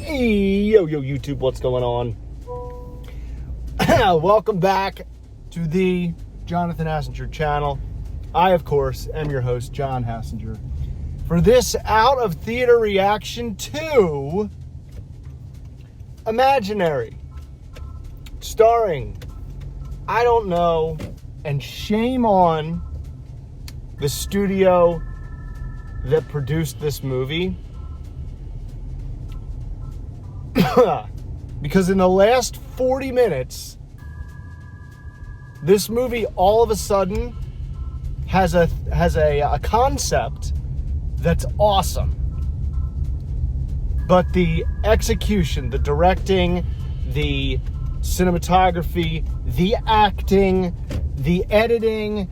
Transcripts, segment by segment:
Yo, YouTube, what's going on? Welcome back to the Jonathan Hassinger channel. I, of course, am your host, John Hassinger, for this out-of-theater reaction to Imaginary, starring, I don't know, and shame on the studio that produced this movie. Because in the last 40 minutes, this movie all of a sudden has a concept that's awesome. But the execution, the directing, the cinematography, the acting, the editing,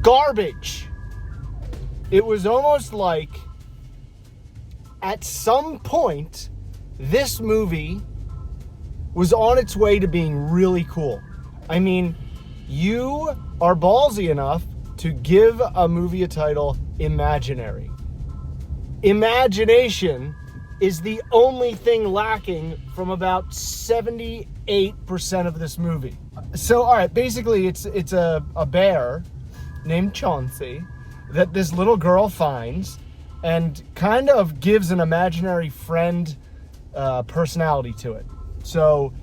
garbage. It was almost like at some point, this movie was on its way to being really cool. I mean, you are ballsy enough to give a movie a title, Imaginary. Imagination is the only thing lacking from about 78% of this movie. So, all right, basically it's a bear named Chauncey that this little girl finds and kind of gives an imaginary friend personality to it. So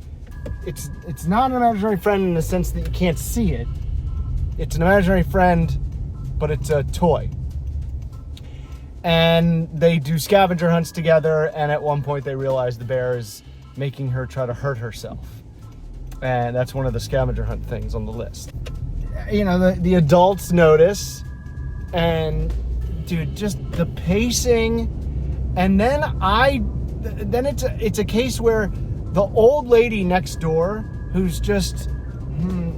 it's not an imaginary friend in the sense that you can't see it. It's an imaginary friend, but it's a toy. And they do scavenger hunts together, and at one point they realize the bear is making her try to hurt herself. And that's one of the scavenger hunt things on the list. You know, the adults notice, and dude, just the pacing, and then it's a case where the old lady next door, who's just,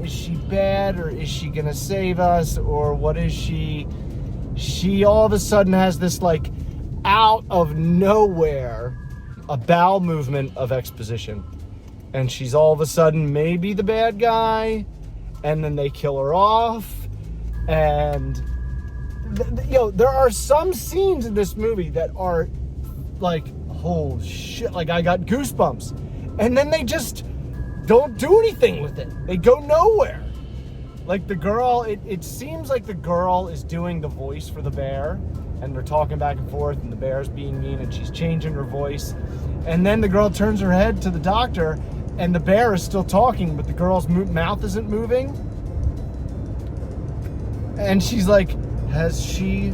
is she bad, or is she gonna save us, or what is she? She all of a sudden has this, like, out of nowhere, a bowel movement of exposition, and she's all of a sudden maybe the bad guy, and then they kill her off, and there are some scenes in this movie that are like, oh shit, like I got goosebumps. And then they just don't do anything with it. They go nowhere. Like the girl, it seems like the girl is doing the voice for the bear, and they're talking back and forth, and the bear's being mean, and she's changing her voice. And then the girl turns her head to the doctor, and the bear is still talking, but the girl's mouth isn't moving. And she's like, has she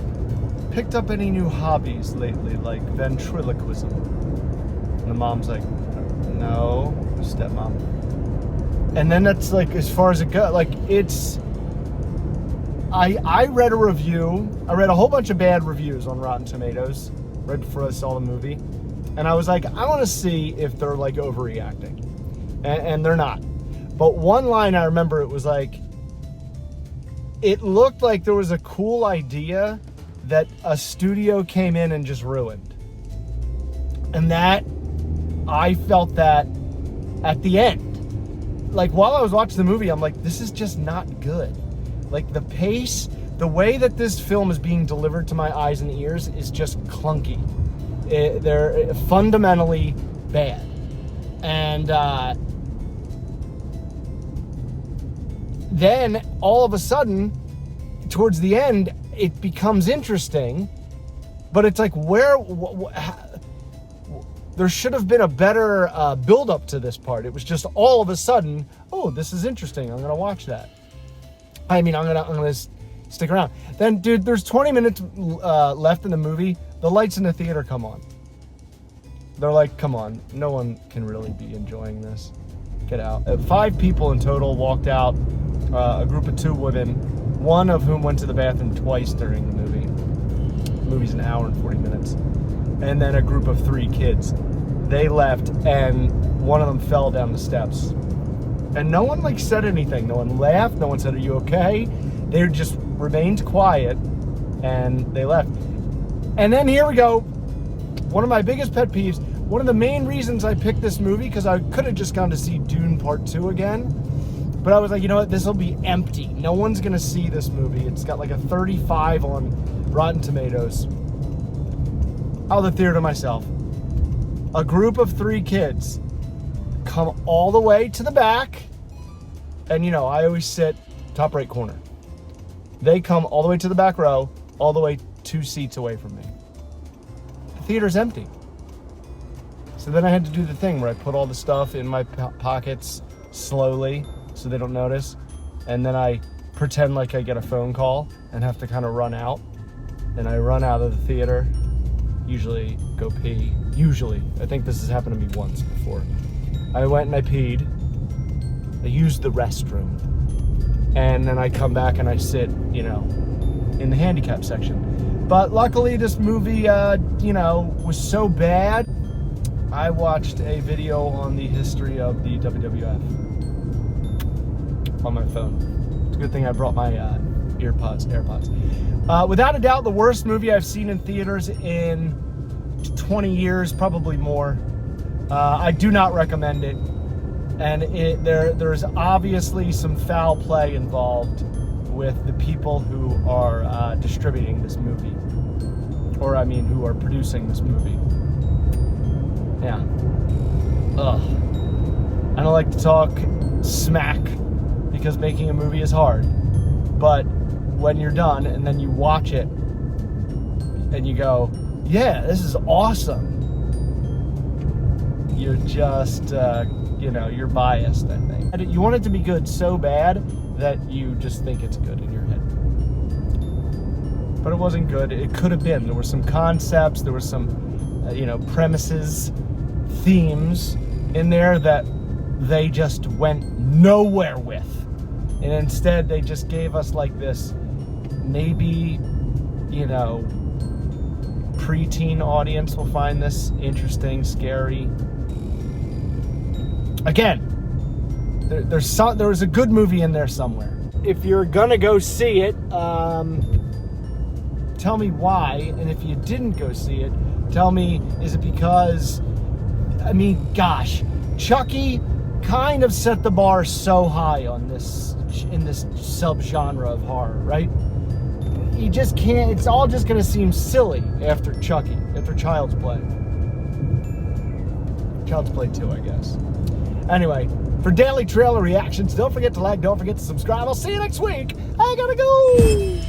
picked up any new hobbies lately, like ventriloquism? And the mom's like, no, stepmom. And then that's like as far as it goes. Like it's, I read a review. I read a whole bunch of bad reviews on Rotten Tomatoes right before I saw the movie, and I was like, I want to see if they're like overreacting, and they're not. But one line I remember, it was like, it looked like there was a cool idea that a studio came in and just ruined. And that, I felt that at the end. Like, while I was watching the movie, I'm like, this is just not good. Like, the pace, the way that this film is being delivered to my eyes and ears is just clunky. They're fundamentally bad. And then, all of a sudden, towards the end, it becomes interesting, but it's like, there should have been a better build-up to this part. It was just all of a sudden, oh, this is interesting, I'm going to watch that. I mean, I'm gonna stick around. Then, dude, there's 20 minutes left in the movie. The lights in the theater come on. They're like, come on, no one can really be enjoying this. Get out. 5 people in total walked out. A group of 2 women, one of whom went to the bathroom twice during the movie. The movie's an hour and 40 minutes. And then a group of 3 kids. They left, and one of them fell down the steps. And no one, like, said anything. No one laughed. No one said, are you okay? They just remained quiet, and they left. And then here we go. One of my biggest pet peeves. One of the main reasons I picked this movie, because I could have just gone to see Dune Part 2 again. But I was like, you know what? This will be empty. No one's going to see this movie. It's got like a 35 on Rotten Tomatoes. I'll have the theater to myself. a group of 3 kids come all the way to the back, and you know, I always sit top right corner. They come all the way to the back row, all the way 2 seats away from me. The theater's empty. So then I had to do the thing where I put all the stuff in my pockets slowly so they don't notice, and then I pretend like I get a phone call and have to kind of run out. And I run out of the theater, usually go pee. Usually. I think this has happened to me once before. I went and I peed. I used the restroom. And then I come back and I sit, you know, in the handicap section. But luckily this movie, you know, was so bad. I watched a video on the history of the WWF on my phone. It's a good thing I brought my AirPods. Without a doubt, the worst movie I've seen in theaters in 20 years, probably more. I do not recommend it. And there's obviously some foul play involved with the people who are distributing this movie. Or, I mean, who are producing this movie. Yeah. Ugh. I don't like to talk smack because making a movie is hard. But when you're done and then you watch it and you go, yeah, this is awesome. You're just, you know, you're biased, I think. And you want it to be good so bad that you just think it's good in your head. But it wasn't good. It could have been. There were some concepts, there were some, you know, premises, themes in there that they just went nowhere with. And instead they just gave us like this, maybe, you know, preteen audience will find this interesting, scary. Again, there was a good movie in there somewhere. If you're gonna go see it, tell me why. And if you didn't go see it, tell me, is it because, I mean, gosh, Chucky kind of set the bar so high on this, in this subgenre of horror, right? You just can't, it's all just gonna seem silly after Chucky, after Child's Play. Child's Play 2, I guess. Anyway, for daily trailer reactions, don't forget to like, don't forget to subscribe. I'll see you next week. I gotta go.